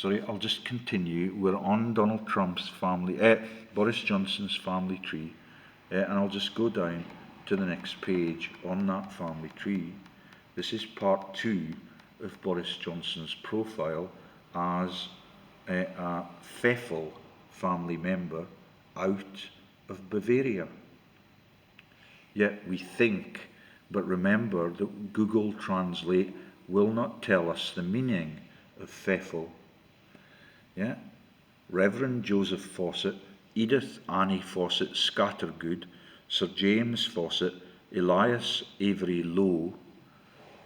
sorry, I'll just continue. We're on Donald Trump's family, Boris Johnson's family tree, and I'll just go down to the next page on that family tree. This is part 2 of Boris Johnson's profile as a Pfeffel family member out of Bavaria. Yet we think, but remember that Google Translate will not tell us the meaning of Pfeffel. Yeah? Reverend Joseph Fawcett, Edith Annie Fawcett Scattergood, Sir James Fawcett, Elias Avery Lowe.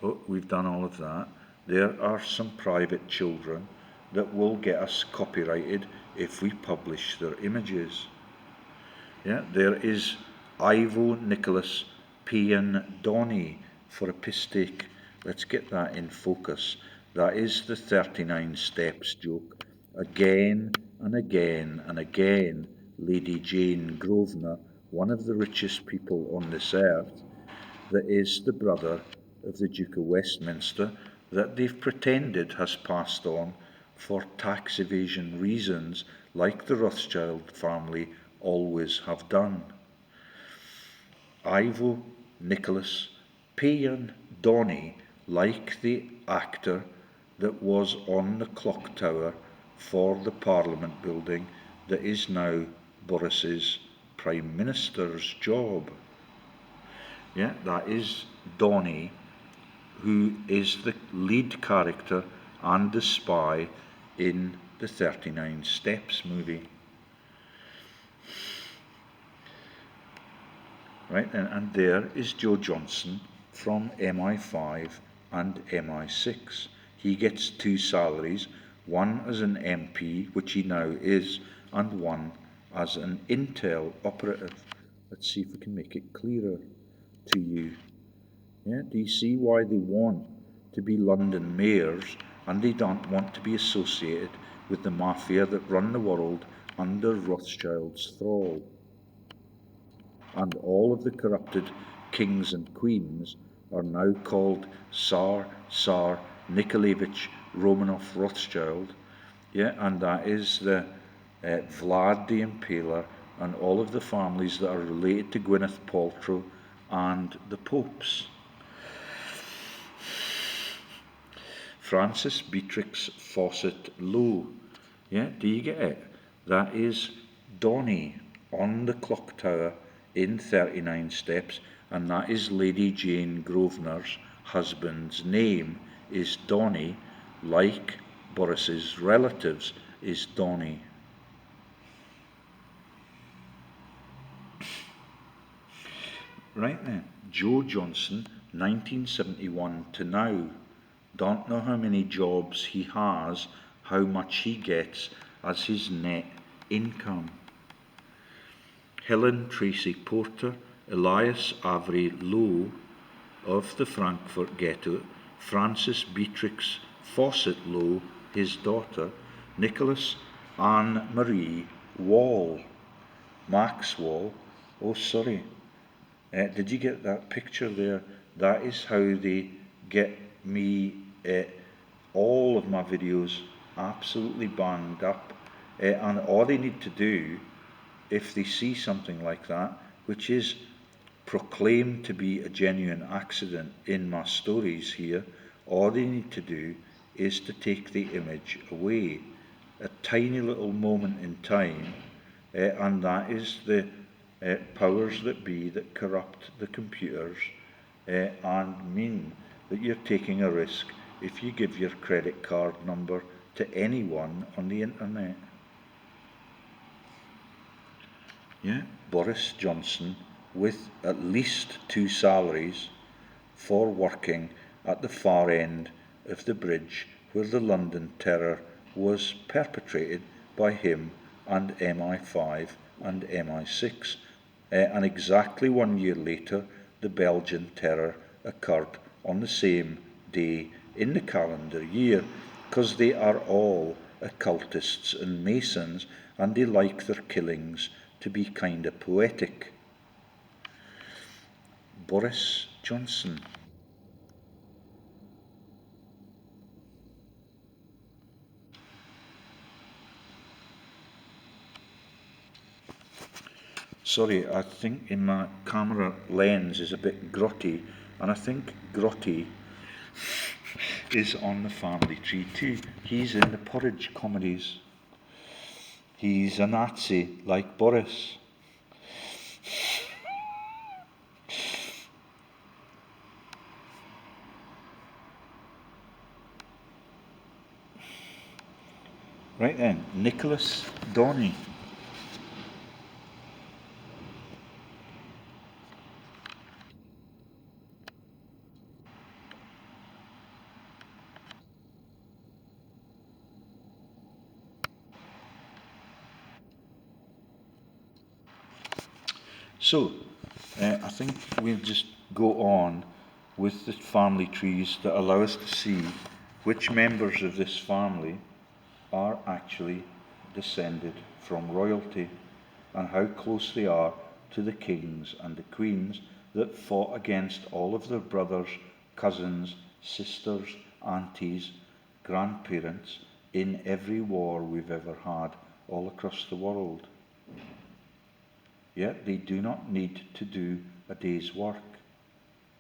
Oh, we've done all of that. There are some private children that will get us copyrighted if we publish their images. Yeah, there is Ivo Nicholas Pian Donny for a pistake. Let's get that in focus. That is the 39 steps joke. Again and again and again, Lady Jane Grosvenor, one of the richest people on this earth, that is the brother of the Duke of Westminster, that they've pretended has passed on for tax evasion reasons, like the Rothschild family always have done. Ivo Nicholas Pian Donny, like the actor that was on the clock tower for the Parliament building that is now Boris's Prime Minister's job. Yeah, that is Donny, who is the lead character and the spy in the 39 Steps movie. Right, and there is Joe Johnson from MI5 and MI6. He gets 2 salaries, one as an MP, which he now is, and one as an intel operative. Let's see if we can make it clearer to you. Yeah, do you see why they want to be London mayors and they don't want to be associated with the mafia that run the world under Rothschild's thrall? And all of the corrupted kings and queens are now called Tsar Nikolaevich Romanov Rothschild. Yeah, and that is the Vlad the Impaler and all of the families that are related to Gwyneth Paltrow and the popes. Francis Beatrix Fawcett Lowe. Yeah, do you get it? That is Donny on the clock tower in 39 Steps, and that is Lady Jane Grosvenor's husband's name is Donny, like Boris's relatives is Donny. Right then, Joe Johnson, 1971 to now. Don't know how many jobs he has, how much he gets as his net income. Helen Tracy Porter, Elias Avery Lowe of the Frankfurt Ghetto, Francis Beatrix Fawcett Lowe, his daughter, Nicholas Anne Marie Wohl, Max Wohl. Oh, sorry. Did you get that picture there? That is how they get me all of my videos absolutely banged up. And all they need to do, if they see something like that, which is proclaimed to be a genuine accident in my stories here, all they need to do is to take the image away. A tiny little moment in time, and that is the powers that be that corrupt the computers and mean that you're taking a risk if you give your credit card number to anyone on the internet. Yeah, Boris Johnson with at least 2 salaries for working at the far end of the bridge where the London terror was perpetrated by him and MI5 and MI6. And exactly 1 year later, the Belgian terror occurred on the same day in the calendar year, because they are all occultists and masons, and they like their killings to be kind of poetic. Boris Johnson. Sorry, I think in my camera lens is a bit grotty, and I think grotty is on the family tree too. He's in the porridge comedies. He's a Nazi like Boris. Right then, Nicholas Donny. So, I think we'll just go on with the family trees that allow us to see which members of this family are actually descended from royalty and how close they are to the kings and the queens that fought against all of their brothers, cousins, sisters, aunties, grandparents in every war we've ever had all across the world. Yet they do not need to do a day's work,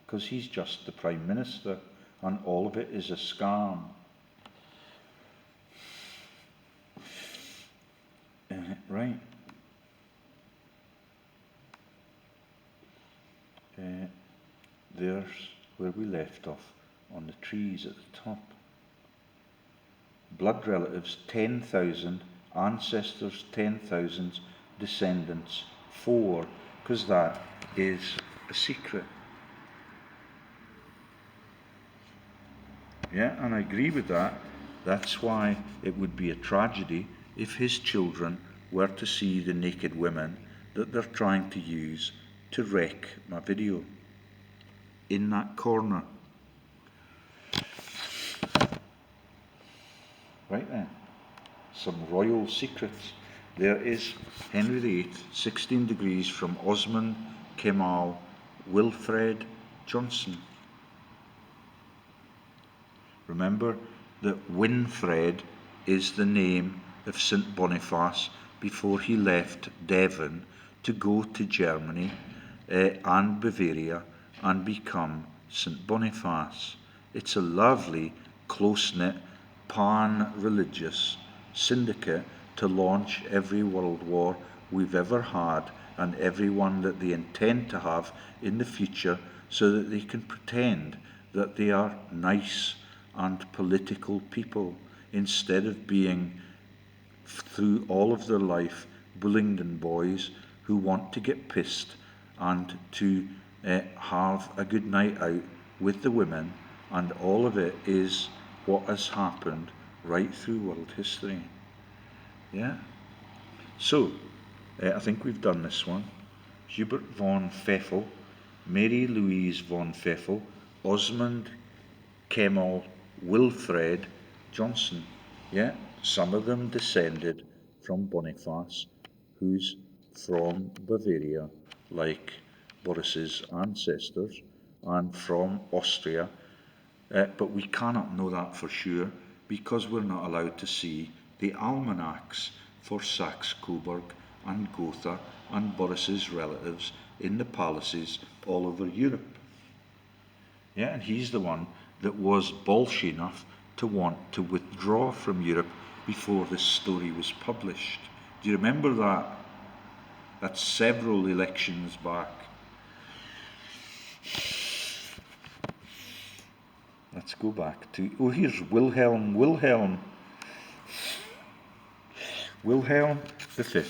because he's just the Prime Minister, and all of it is a scam. Right. There's where we left off, on the trees at the top. Blood relatives 10,000, ancestors 10,000, descendants 4, because that is a secret. Yeah, and I agree with that. That's why it would be a tragedy if his children were to see the naked women that they're trying to use to wreck my video in that corner. Right then, some royal secrets. There is Henry VIII, 16 degrees from Osmond Kemal Wilfred Johnson. Remember that Winfred is the name of St. Boniface before he left Devon to go to Germany and Bavaria and become St. Boniface. It's a lovely, close-knit, pan-religious syndicate to launch every world war we've ever had and every one that they intend to have in the future, so that they can pretend that they are nice and political people, instead of being, through all of their life, Bullingdon boys who want to get pissed and to have a good night out with the women, and all of it is what has happened right through world history. Yeah? So, I think we've done this one. Hubert von Pfeffel, Mary Louise von Pfeffel, Osmond Kemal Wilfred Johnson. Yeah, some of them descended from Boniface, who's from Bavaria, like Boris's ancestors, and from Austria. But we cannot know that for sure, because we're not allowed to see the almanacs for Saxe-Coburg and Gotha and Boris's relatives in the palaces all over Europe. Yeah, and he's the one that was bolshy enough to want to withdraw from Europe before this story was published. Do you remember that? That's several elections back. Let's go back to, oh, here's Wilhelm V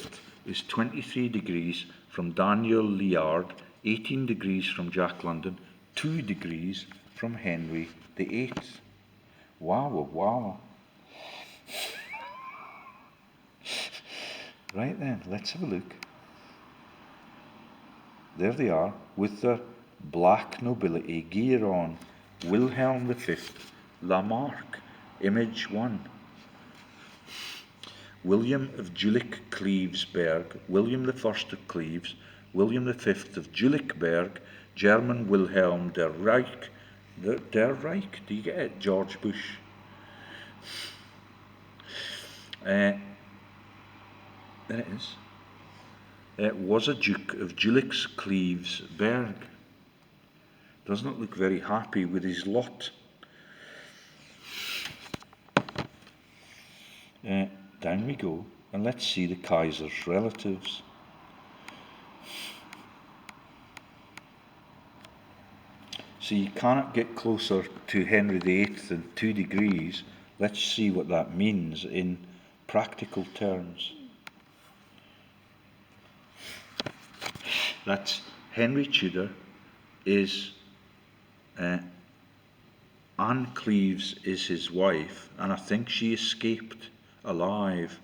is 23 degrees from Daniel Liard, 18 degrees from Jack London, 2 degrees from Henry VIII. Wow, wow. Right then, let's have a look. There they are, with their black nobility gear on. Wilhelm V, Lamarck, image 1. William of Jülich-Clevesberg, William I of Cleves, William V of Jülichberg, German Wilhelm der Reich, der Reich, do you get it? George Bush. There it is. was a Duke of Julix Cleves Berg. Does not look very happy with his lot. Down we go, and let's see the Kaisers' relatives. So you cannot get closer to Henry VIII than 2 degrees. Let's see what that means in practical terms. That's Henry Tudor is Anne Cleves is his wife, and I think she escaped alive.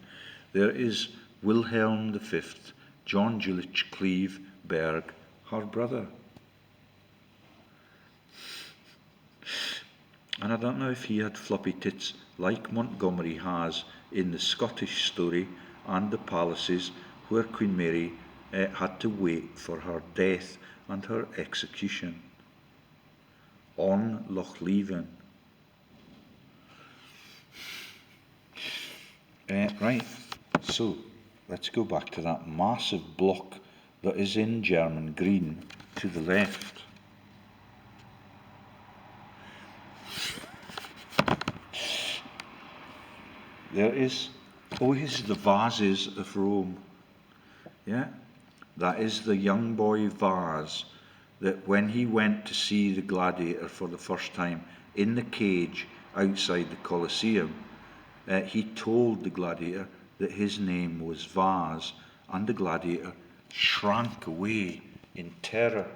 There is Wilhelm V, John Julich Cleve Berg, her brother. And I don't know if he had floppy tits like Montgomery has in the Scottish story and the palaces where Queen Mary had to wait for her death and her execution. On Loch Leven. Right, so let's go back to that massive block that is in German green to the left. There is, here's the Vases of Rome. Yeah, that is the young boy Vase, that when he went to see the gladiator for the first time in the cage outside the Colosseum, he told the gladiator that his name was Vase, and the gladiator shrank away in terror.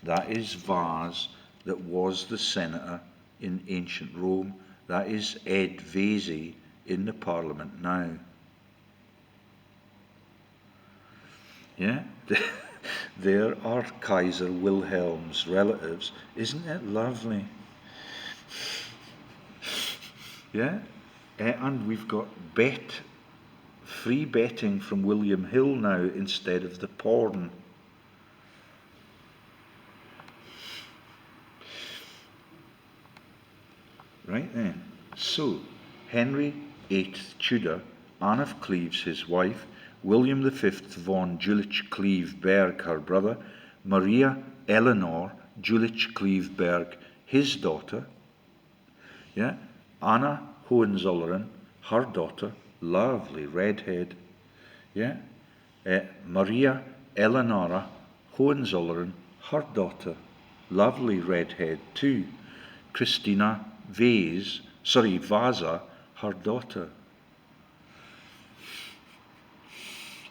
That is Vase, that was the senator in ancient Rome. That is Ed Vase in the parliament now. Yeah, there are Kaiser Wilhelm's relatives. Isn't it lovely? Yeah, and we've got free betting from William Hill now instead of the porn. Right then, so Henry VIII Tudor, Anne of Cleves his wife, William V von Julich Cleve Berg her brother, Maria Eleanor Julich Cleve Berg his daughter, yeah, Anna Hohenzollern her daughter, lovely redhead, yeah, Maria Eleonora Hohenzollern her daughter, lovely redhead too, Christina Vase, her daughter.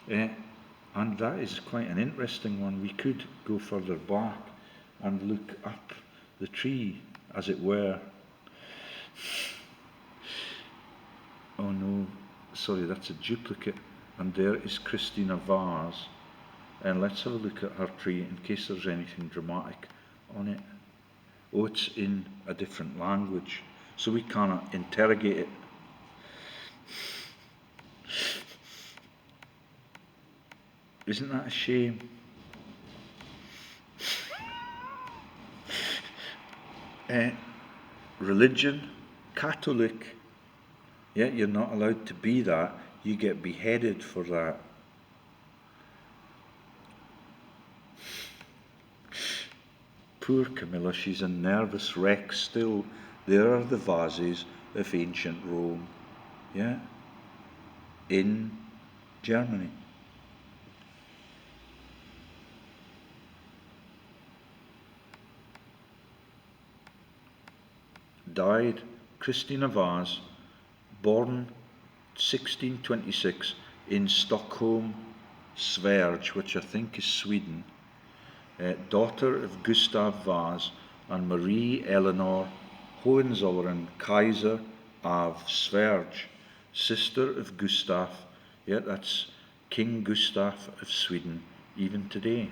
And that is quite an interesting one. We could go further back and look up the tree, as it were. Oh no, sorry, that's a duplicate. And there is Christina Vase. And let's have a look at her tree in case there's anything dramatic on it. Oh, it's in a different language, so we cannot interrogate it. Isn't that a shame? Religion, Catholic. Yeah, you're not allowed to be that. You get beheaded for that. Poor Camilla, she's a nervous wreck still. There are the vases of ancient Rome, yeah, in Germany. Died Christina Vase, born 1626 in Stockholm, Sverige, which I think is Sweden. Daughter of Gustav Vase and Marie Eleanor Hohenzollern Kaiser of Sverige, sister of Gustav. Yeah, that's King Gustav of Sweden, even today.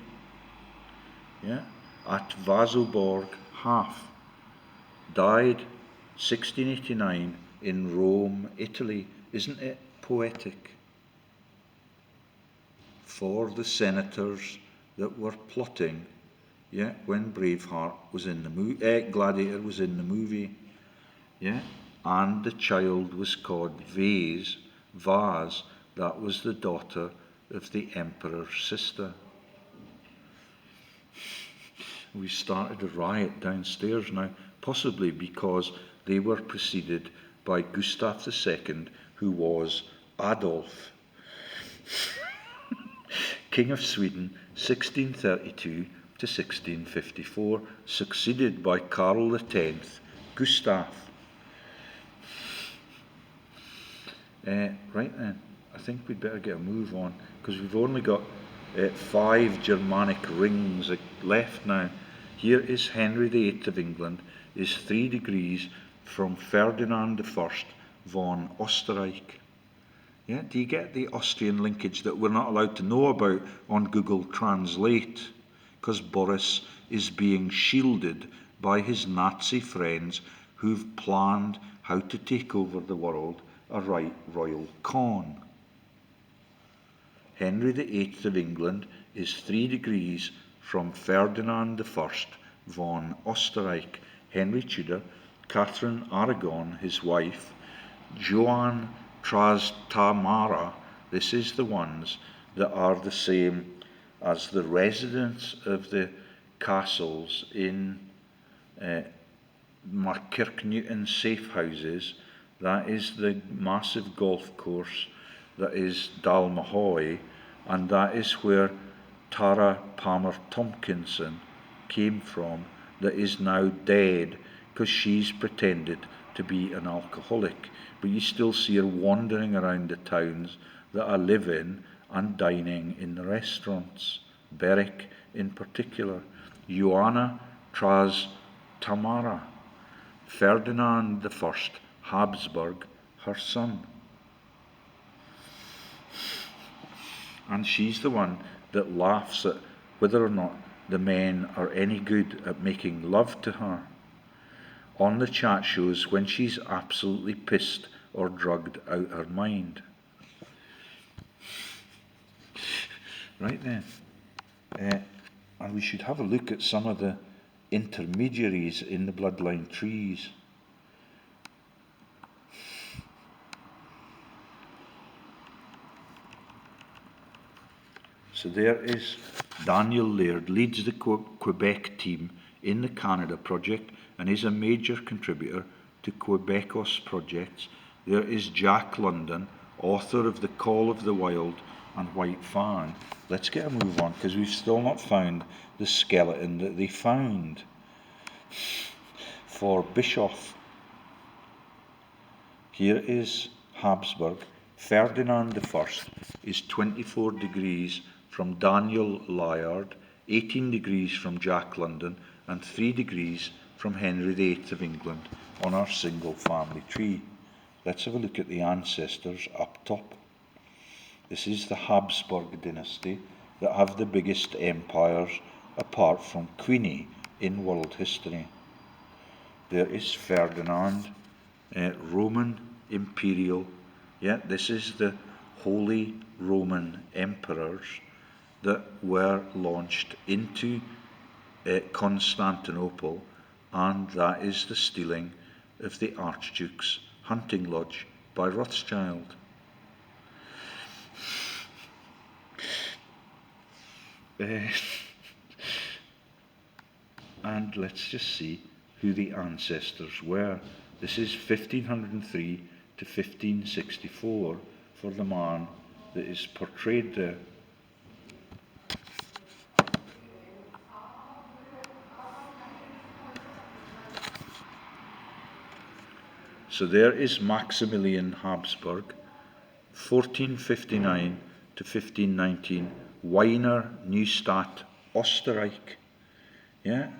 Yeah, at Vasoborg, half. Died 1689 in Rome, Italy. Isn't it poetic? For the senators that were plotting, yeah, when Braveheart was in the movie, Gladiator was in the movie, yeah, and the child was called Vase, that was the daughter of the emperor's sister. We started a riot downstairs now, possibly because they were preceded by Gustav II, who was Adolf, King of Sweden, 1632 to 1654, succeeded by Karl X, Gustav. Right then, I think we'd better get a move on, because we've only got 5 Germanic rings left now. Here is Henry VIII of England, is 3 degrees from Ferdinand I von Österreich. Yeah, do you get the Austrian linkage that we're not allowed to know about on Google Translate? Because Boris is being shielded by his Nazi friends who've planned how to take over the world, a right royal con. Henry VIII of England is 3 degrees from Ferdinand I von Österreich, Henry Tudor, Catherine Aragon, his wife, Joan Trastamara. This is the ones that are the same as the residents of the castles in Markirknewton safe houses. That is the massive golf course that is Dalmahoy, and that is where Tara Palmer Tompkinson came from, that is now dead because she's pretended to be an alcoholic. But you still see her wandering around the towns that I live in and dining in the restaurants, Berwick in particular. Joanna Trastamara, Ferdinand I Habsburg, her son. And she's the one that laughs at whether or not the men are any good at making love to her on the chat shows when she's absolutely pissed or drugged out her mind. Right then, and we should have a look at some of the intermediaries in the bloodline trees. So there is Daniel Laird, leads the Quebec team in the Canada project and is a major contributor to Quebecos projects. There is Jack London, author of The Call of the Wild and White Fan. Let's get a move on, because we've still not found the skeleton that they found for Bischoff. Here is Habsburg. Ferdinand I is 24 degrees from Daniel Laird, 18 degrees from Jack London, and 3 degrees from Henry VIII of England on our single family tree. Let's have a look at the ancestors up top. This is the Habsburg dynasty that have the biggest empires apart from Queenie in world history. There is Ferdinand, Roman imperial. Yeah, this is the Holy Roman emperors that were launched into Constantinople, and that is the stealing of the Archduke's hunting lodge by Rothschild. And let's just see who the ancestors were. This is 1503 to 1564 for the man that is portrayed there. So there is Maximilian Habsburg, 1459 to 1519, Wiener Neustadt, Österreich. Yeah,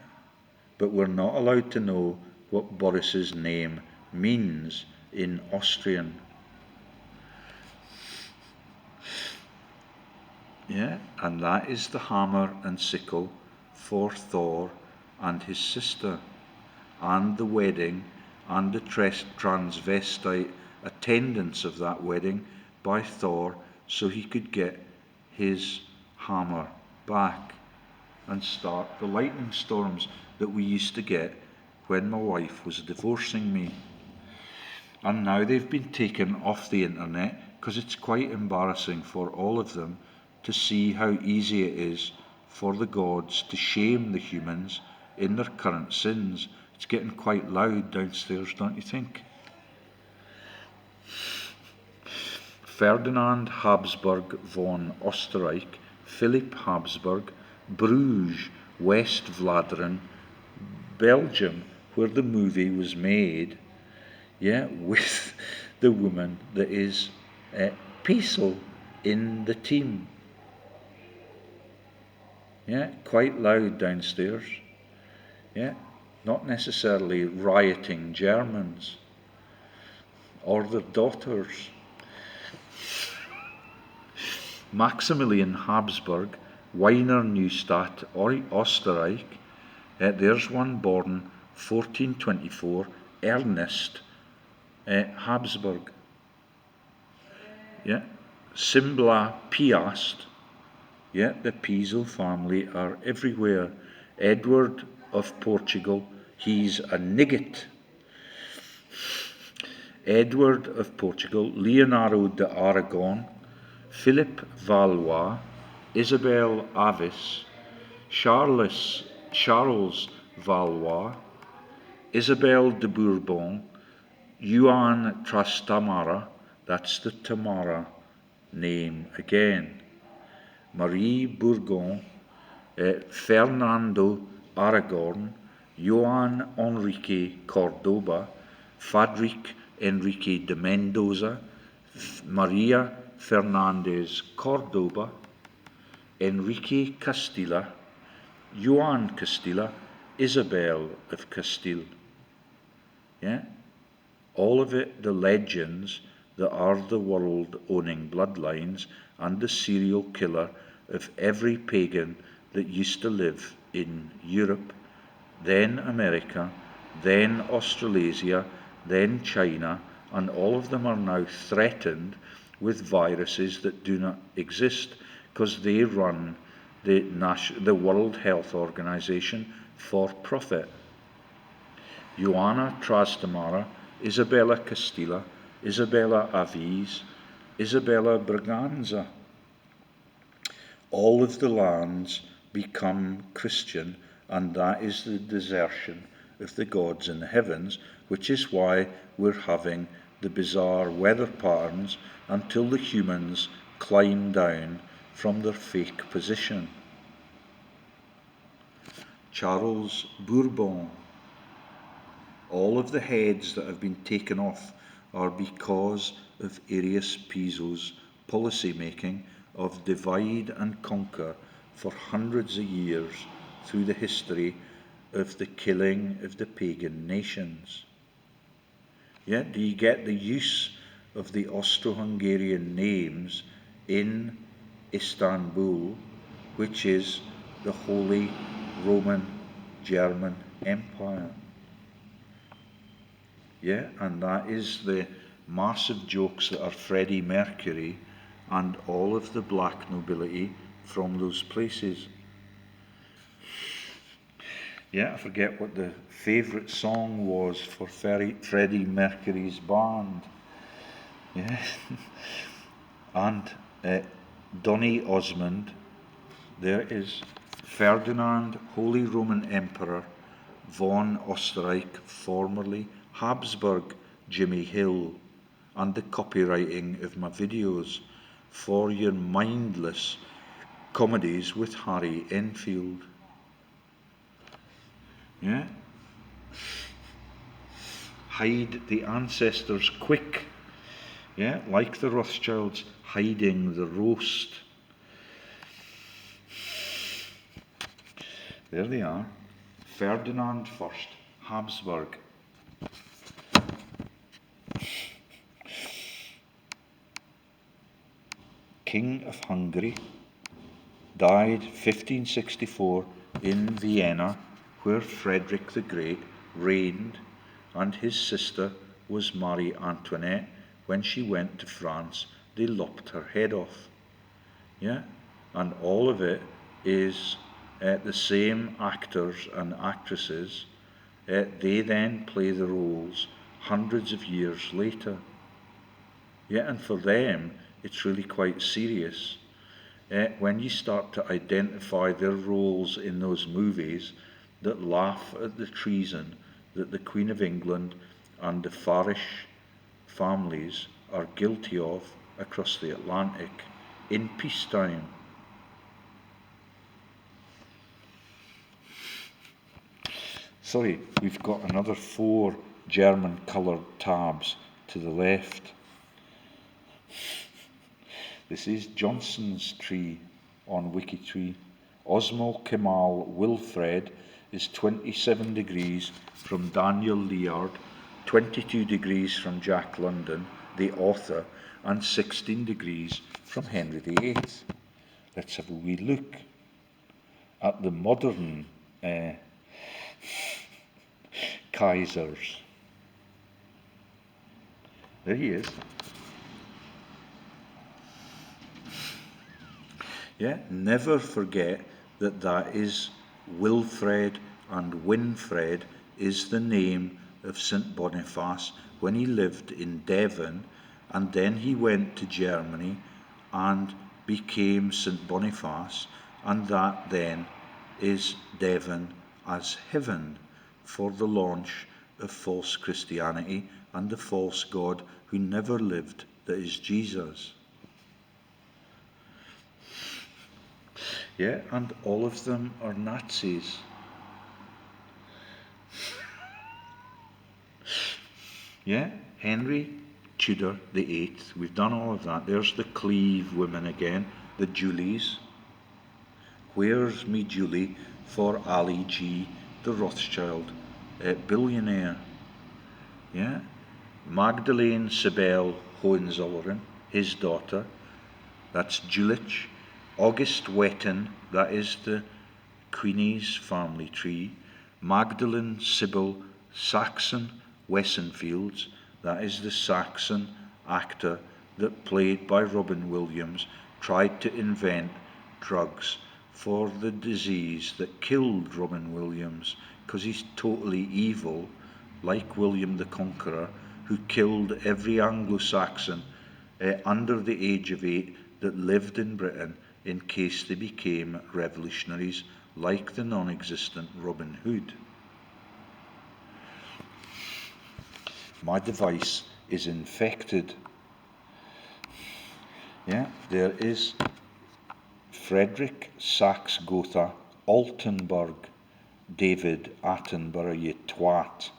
but we're not allowed to know what Boris's name means in Austrian. Yeah, and that is the hammer and sickle for Thor and his sister, and the wedding and the transvestite attendance of that wedding by Thor, so he could get his hammer back and start the lightning storms that we used to get when my wife was divorcing me. And now they've been taken off the internet because it's quite embarrassing for all of them to see how easy it is for the gods to shame the humans in their current sins. It's getting quite loud downstairs, don't you think? Ferdinand Habsburg von Österreich, Philip Habsburg, Bruges, West Vlaanderen, Belgium, where the movie was made, with the woman that is Pfeffel in the team. Quite loud downstairs. Not necessarily rioting Germans or their daughters. Maximilian Habsburg, Wiener Neustadt, Österreich. There's one born 1424, Ernest Habsburg. Simbla Piast. The Pizzo family are everywhere. Edward of Portugal, he's a nigget. Edward of Portugal, Leonardo de Aragon, Philip Valois, Isabel Avis, Charles Valois, Isabel de Bourbon, Juan Trastamara, that's the Tamara name again, Marie Bourgon, Fernando Aragorn, Joan Enrique Cordoba, Fadric Enrique de Mendoza, Maria Fernandez Cordoba, Enrique Castilla, Joan Castilla, Isabel of Castile. All of it, the legends that are the world-owning bloodlines and the serial killer of every pagan that used to live in Europe, then America, then Australasia, then China, and all of them are now threatened with viruses that do not exist because they run the World Health Organization for profit. Joanna Trastamara, Isabella Castilla, Isabella Avis, Isabella Braganza. All of the lands become Christian, and that is the desertion of the gods in the heavens, which is why we're having the bizarre weather patterns until the humans climb down from their fake position. Charles Bourbon. All of the heads that have been taken off are because of Arius Pizzo's policy making of divide and conquer for hundreds of years through the history of the killing of the pagan nations. Do you get the use of the Austro-Hungarian names in Istanbul, which is the Holy Roman German Empire? And that is the massive jokes that are Freddie Mercury and all of the black nobility from those places. I forget what the favourite song was for Freddie Mercury's band. And Donny Osmond, there is Ferdinand, Holy Roman Emperor, von Österreich, formerly Habsburg, Jimmy Hill, and the copywriting of my videos for your mindless comedies with Harry Enfield. Hide the ancestors quick. Like the Rothschilds hiding the roast. There they are. Ferdinand first, Habsburg. King of Hungary, died 1564 in Vienna, where Frederick the Great reigned, and his sister was Marie Antoinette. When she went to France, they lopped her head off. And all of it is the same actors and actresses. They then play the roles hundreds of years later. And for them, it's really quite serious. when you start to identify their roles in those movies that laugh at the treason that the Queen of England and the Farish families are guilty of across the Atlantic in peacetime. Sorry, we've got another 4 German coloured tabs to the left. This is Johnson's tree on Wikitree. Osmo Kemal Wilfred is 27 degrees from Daniel Leard, 22 degrees from Jack London, the author, and 16 degrees from Henry VIII. Let's have a wee look at the modern Kaisers. There he is. Yeah, never forget that is Wilfred, and Winfred is the name of St. Boniface when he lived in Devon, and then he went to Germany and became St. Boniface, and that then is Devon as heaven for the launch of false Christianity and the false God who never lived, that is Jesus. Yeah, and all of them are Nazis. Yeah, Henry Tudor the Eighth. We've done all of that. There's the Cleves women again, the Julies. Where's me Julie for Ali G, the Rothschild billionaire? Yeah, Magdalene Sibel Hohenzollern, his daughter. That's Julich. August Wetton, that is the Queenie's family tree. Magdalene Sybil Saxon Wessenfields, that is the Saxon actor that, played by Robin Williams, tried to invent drugs for the disease that killed Robin Williams, because he's totally evil, like William the Conqueror, who killed every Anglo-Saxon under the age of 8 that lived in Britain in case they became revolutionaries, like the non-existent Robin Hood. My device is infected. Yeah, there is Frederick Saxe-Gotha Altenburg, David Attenborough, you twat.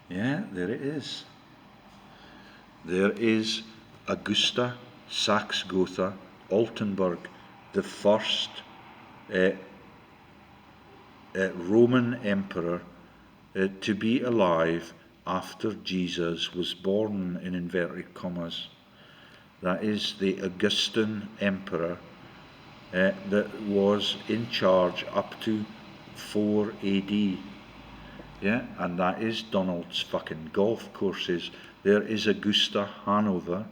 Yeah, there it is. There is Augusta Saxe-Gotha Altenburg, the first Roman emperor to be alive after Jesus was born, in inverted commas. That is the Augustan emperor that was in charge up to 4 AD. Yeah, and that is Donald's fucking golf courses. There is Augusta, Hanover.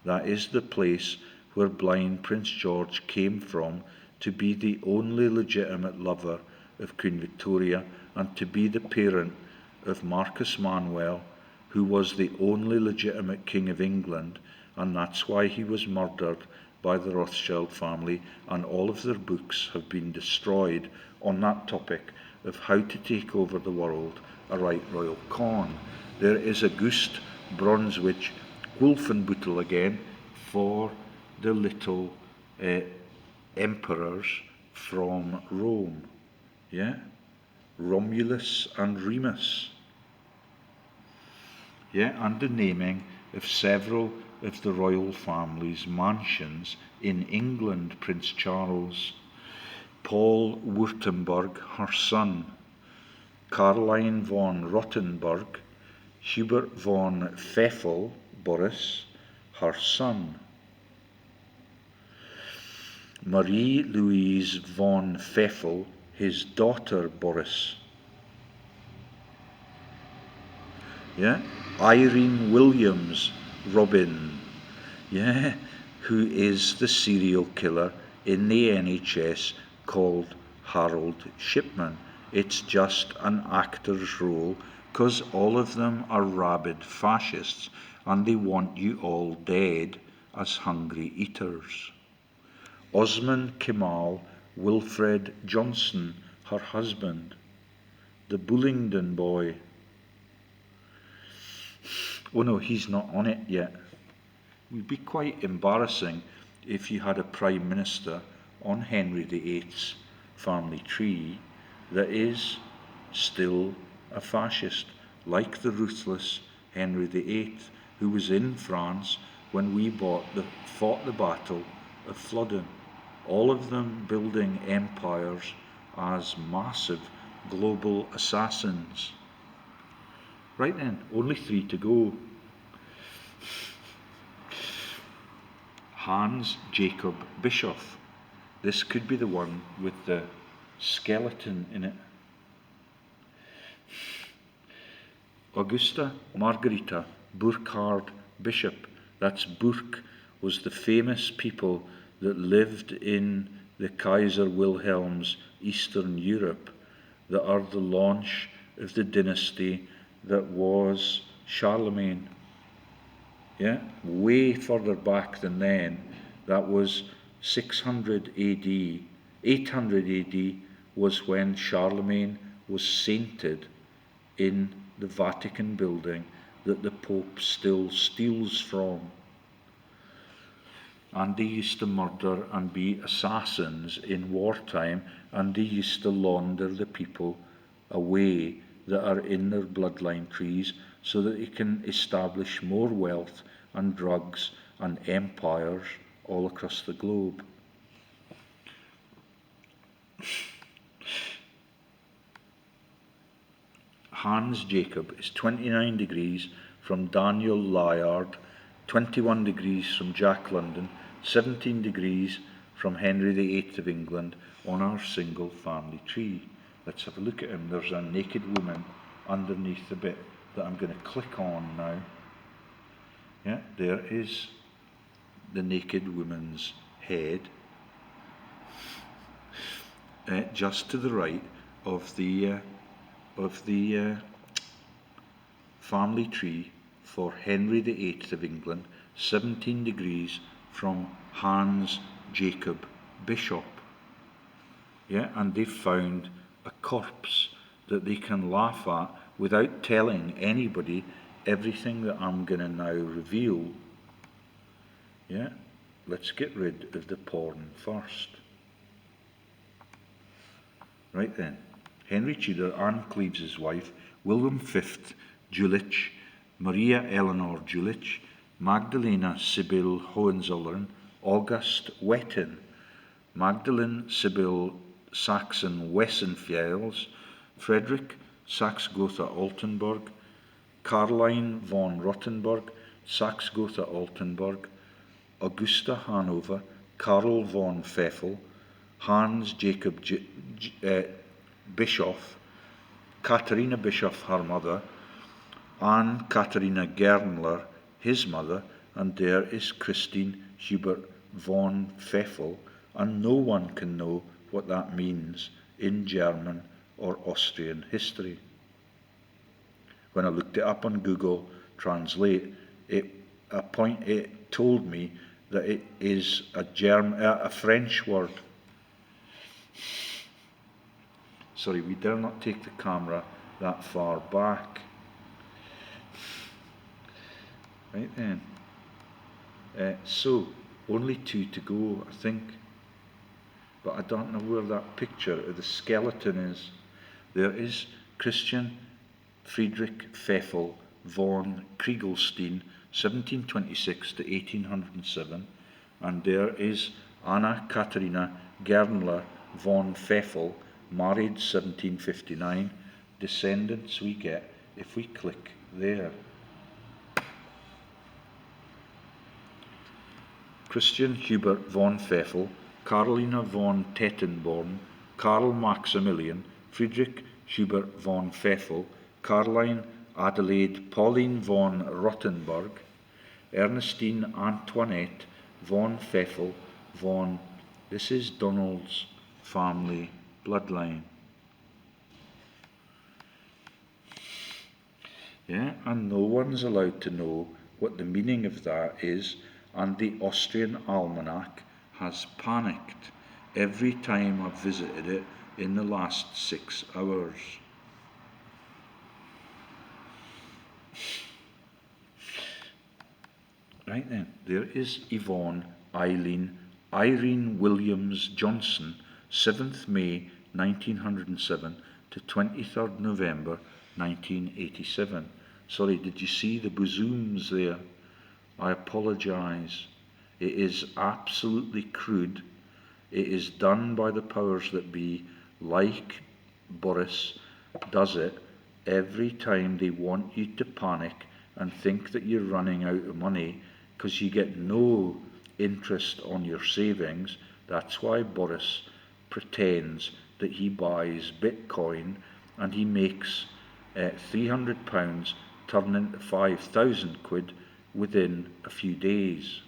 That is the place where blind Prince George came from to be the only legitimate lover of Queen Victoria and to be the parent of Marcus Manuel, who was the only legitimate King of England, and that's why he was murdered by the Rothschild family, and all of their books have been destroyed on that topic of how to take over the world, a right royal con. There is Auguste Brunswick Wolfenbüttel again for the little emperors from Rome. Yeah, Romulus and Remus. Yeah, and the naming of several of the royal family's mansions in England, Prince Charles. Paul Württemberg, her son. Caroline von Rottenburg, Hubert von Pfeffel, Boris, her son. Marie-Louise von Pfeffel, his daughter Boris. Yeah, Irene Williams, Robin. Yeah, who is the serial killer in the NHS called Harold Shipman. It's just an actor's role 'cause all of them are rabid fascists and they want you all dead as hungry eaters. Osman Kemal Wilfred Johnson, her husband, the Bullingdon boy. Oh no, he's not on it yet. It would be quite embarrassing if you had a Prime Minister on Henry VIII's family tree that is still a fascist, like the ruthless Henry VIII, who was in France when we fought the Battle of Flodden. All of them building empires as massive global assassins. Right then, only 3 to go. Hans Jacob Bischoff. This could be the one with the skeleton in it. Augusta Margarita Burkhard Bishop. That's Burk, was the famous people that lived in the Kaiser Wilhelm's Eastern Europe that are the launch of the dynasty that was Charlemagne. Yeah, way further back than then. That was 600 AD. 800 AD was when Charlemagne was sainted in the Vatican building that the Pope still steals from. And they used to murder and be assassins in wartime, and they used to launder the people away that are in their bloodline trees so that they can establish more wealth and drugs and empires all across the globe. Hans Jacob is 29 degrees from Daniel Layard, 21 degrees from Jack London, 17 degrees from Henry VIII of England on our single family tree. Let's have a look at him. There's a naked woman underneath the bit that I'm going to click on now. Yeah, there is the naked woman's head. Just to the right of the family tree for Henry VIII of England, 17 degrees from Hans Jacob Bishop. Yeah, and they've found a corpse that they can laugh at without telling anybody everything that I'm going to now reveal. Yeah, let's get rid of the porn first. Right then, Henry Tudor, Anne Cleves' wife, William V Jülich, Maria Eleanor Jülich, Magdalena Sibyl Hohenzollern, August Wettin, Magdalene Sibyl Saxon Wessenfels, Frederick Saxe-Gotha-Altenburg, Caroline von Rottenburg, Saxe-Gotha-Altenburg, Augusta Hanover, Karl von Pfeffel, Hans Jacob Bischoff, Katharina Bischoff, her mother, Anne Katharina Gernler, his mother, and there is Christine Hubert von Pfeffel, and no one can know what that means in German or Austrian history. When I looked it up on Google Translate, it told me that it is a French word. Sorry, we dare not take the camera that far back. Right then. So, only 2 to go, I think. But I don't know where that picture of the skeleton is. There is Christian Friedrich Pfeffel von Kriegelstein, 1726 to 1807. And there is Anna Katharina Gernler von Pfeffel, married 1759. Descendants we get if we click there. Christian Hubert von Pfeffel, Carolina von Tettenborn, Karl Maximilian, Friedrich Hubert von Pfeffel, Caroline Adelaide Pauline von Rottenburg, Ernestine Antoinette von Pfeffel von, this is Donald's family bloodline. Yeah, and no one's allowed to know what the meaning of that is, and the Austrian almanac has panicked every time I've visited it in the last 6 hours. Right then, there is Yvonne Irene Williams Johnson, 7th May 1907 to 23rd November 1987. Sorry, did you see the bozooms there? I apologise. It is absolutely crude. It is done by the powers that be, like Boris does it every time they want you to panic and think that you're running out of money because you get no interest on your savings. That's why Boris pretends that he buys Bitcoin and he makes £300 turn into 5,000 quid within a few days.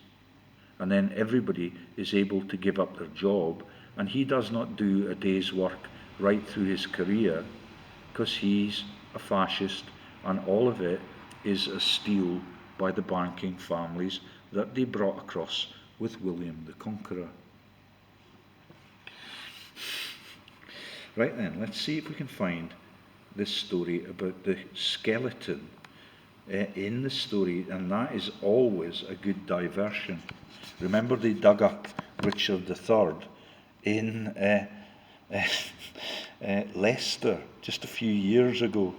And then everybody is able to give up their job, and he does not do a day's work right through his career because he's a fascist, and all of it is a steal by the banking families that they brought across with William the Conqueror. Right then, let's see if we can find this story about the skeleton in the story, and that is always a good diversion. Remember, they dug up Richard III in Leicester just a few years ago.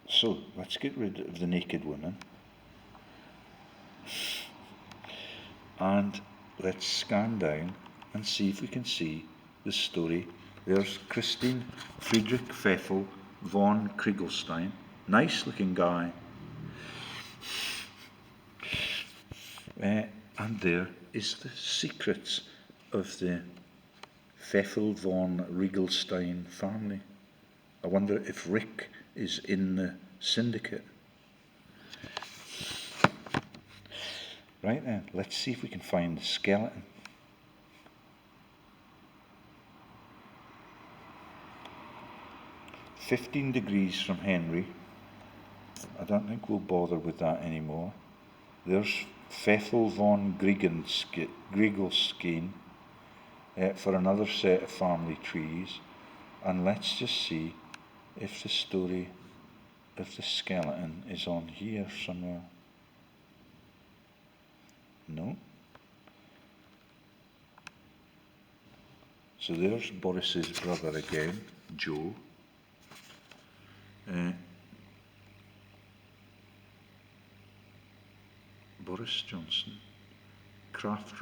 So let's get rid of the naked women. And let's scan down and see if we can see the story. There's Christine Friedrich Pfeffel von Kriegelstein. Nice looking guy. And there is the secrets of the Pfeffel von Riegelstein family. I wonder if Rick is in the syndicate. Right then, let's see if we can find the skeleton. "15 degrees from Henry." I don't think we'll bother with that anymore. There's Pfeffel von Griegelstein for another set of family trees. And let's just see if the story of the skeleton is on here somewhere. No. So there's Boris's brother again, Joe. Boris Johnson. Craft.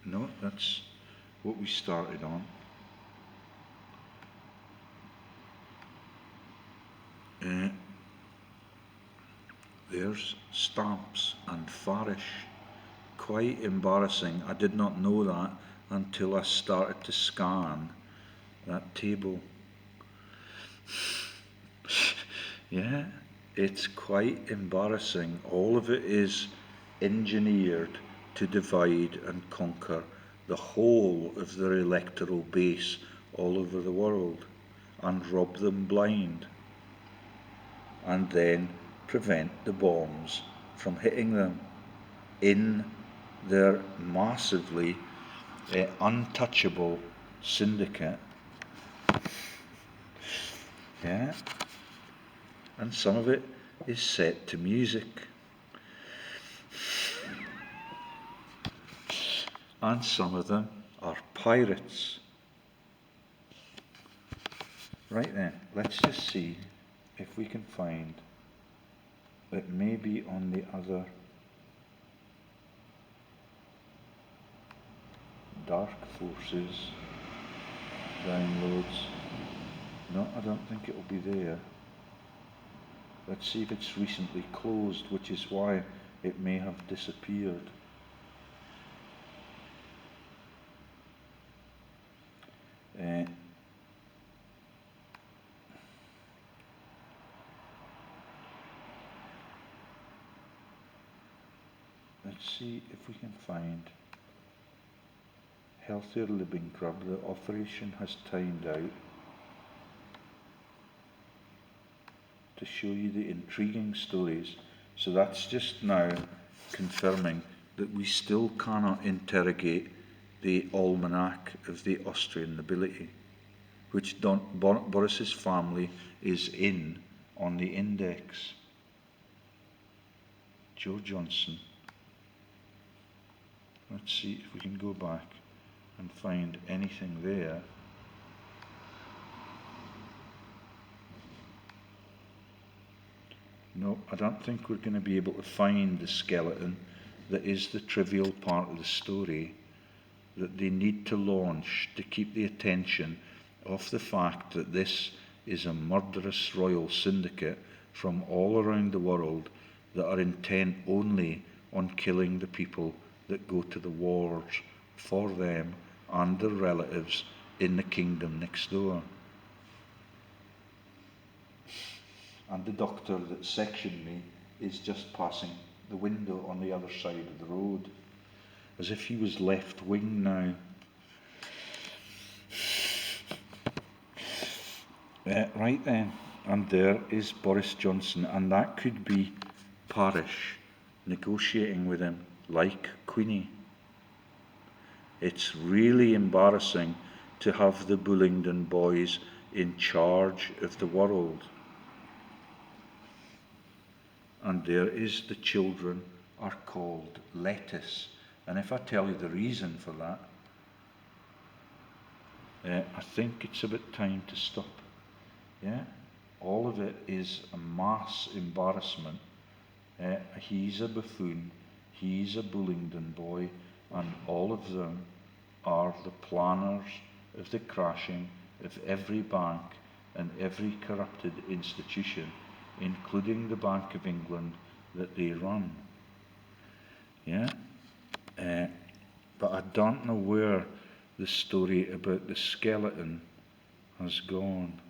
No, that's what we started on. There's Stamps and Farish. Quite embarrassing. I did not know that until I started to scan that table. Yeah, it's quite embarrassing. All of it is engineered to divide and conquer the whole of their electoral base all over the world and rob them blind, and then prevent the bombs from hitting them in their massively untouchable syndicate. Yeah, and some of it is set to music, and some of them are pirates. Right then, let's just see if we can find that maybe on the other Dark Forces downloads. No, I don't think it'll be there. Let's see if it's recently closed, which is why it may have disappeared. Let's see if we can find healthier living grub. The operation has timed out to show you the intriguing stories. So that's just now confirming that we still cannot interrogate the almanac of the Austrian nobility, which Boris's family is in on the index. Joe Johnson. Let's see if we can go back and find anything there. No, I don't think we're going to be able to find the skeleton that is the trivial part of the story that they need to launch to keep the attention off the fact that this is a murderous royal syndicate from all around the world that are intent only on killing the people that go to the wars for them and their relatives in the kingdom next door. And the doctor that sectioned me is just passing the window on the other side of the road, as if he was left wing now. Right then, and there is Boris Johnson, and that could be Farish negotiating with him like Queenie. It's really embarrassing to have the Bullingdon boys in charge of the world. And there is the children are called lettuce. And if I tell you the reason for that, I think it's about time to stop. Yeah, all of it is a mass embarrassment. He's a buffoon, he's a Bullingdon boy, and all of them are the planners of the crashing of every bank and every corrupted institution, including the Bank of England that they run. Yeah, but I don't know where the story about the skeleton has gone.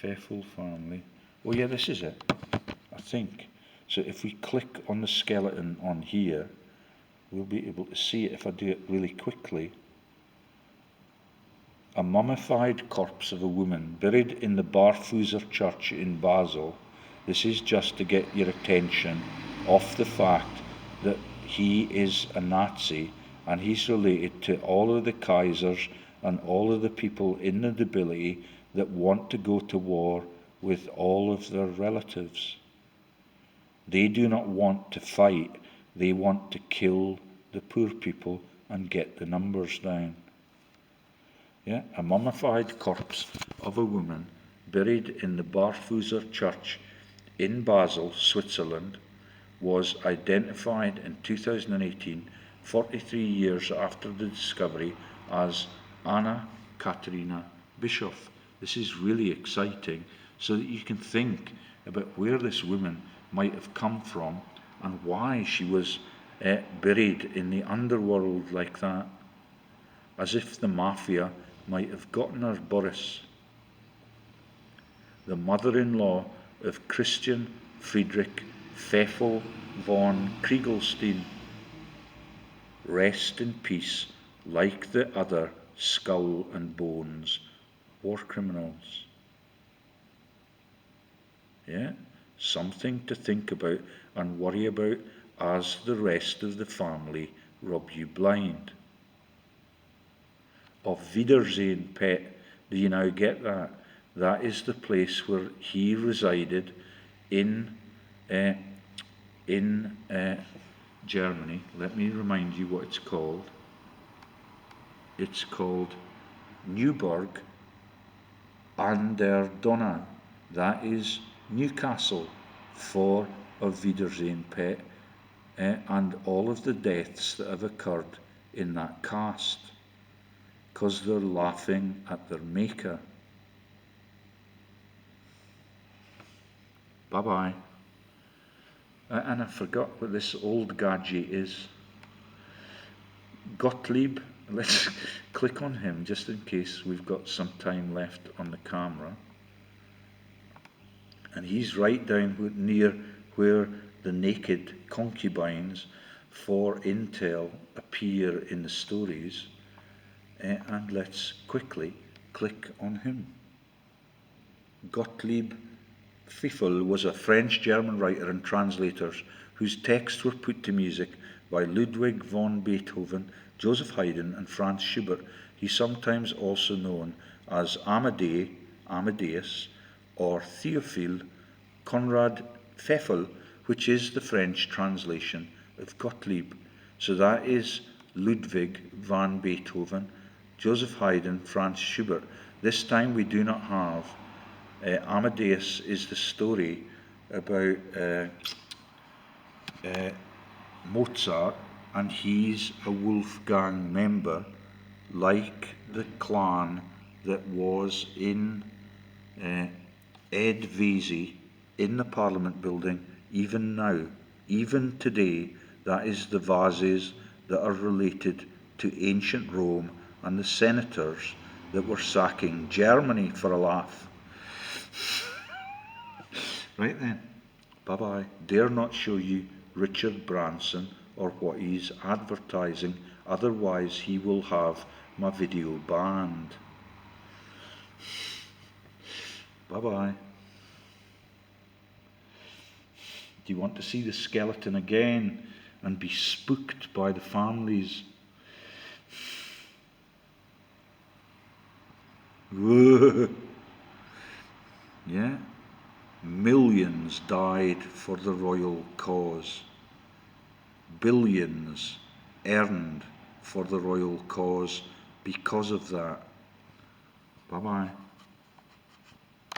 Pfeffel family. Oh yeah, this is it, I think. So if we click on the skeleton on here, we'll be able to see it if I do it really quickly. A mummified corpse of a woman buried in the Vase church in Basel. This is just to get your attention off the fact that he is a Nazi and he's related to all of the Kaisers and all of the people in the nobility that want to go to war with all of their relatives. They do not want to fight, they want to kill the poor people and get the numbers down. Yeah, a mummified corpse of a woman buried in the Vase church in Basel, Switzerland, was identified in 2018, 43 years after the discovery, as Anna Katharina Bischoff. This is really exciting, so that you can think about where this woman might have come from and why she was buried in the underworld like that, as if the mafia might have gotten her. Boris, the mother-in-law of Christian Friedrich Pfeffel von Kriegelstein. Rest in peace, like the other skull and bones war criminals. Yeah, something to think about and worry about as the rest of the family rub you blind. Auf Wiedersehen, pet. Do you now get that? That is the place where he resided in Germany. Let me remind you what it's called. It's called Neuburg an der Donau. That is Newcastle for Auf Wiedersehen, pet, and all of the deaths that have occurred in that cast, because they're laughing at their maker. Bye-bye. And I forgot what this old gadget is. Gottlieb. Let's click on him just in case we've got some time left on the camera. And he's right down near where the naked concubines for Intel appear in the stories. and let's quickly click on him. Gottlieb Pfeffel was a French-German writer and translator whose texts were put to music by Ludwig von Beethoven, Joseph Haydn, and Franz Schubert. He's sometimes also known as Amadeus, or Theophile Conrad Pfeffel, which is the French translation of Gottlieb. So that is Ludwig van Beethoven, Joseph Haydn, Franz Schubert. This time we do not have Amadeus is the story about Mozart, and he's a Wolfgang member, like the clan that was in Ed Vase in the Parliament building, even now, even today. That is the Vases that are related to ancient Rome and the senators that were sacking Germany for a laugh. Right then, bye-bye. Dare not show you Richard Branson or what he's advertising, otherwise he will have my video banned. Bye-bye. Do you want to see the skeleton again and be spooked by the families? Yeah. Millions died for the royal cause. Billions earned for the royal cause because of that. Bye-bye.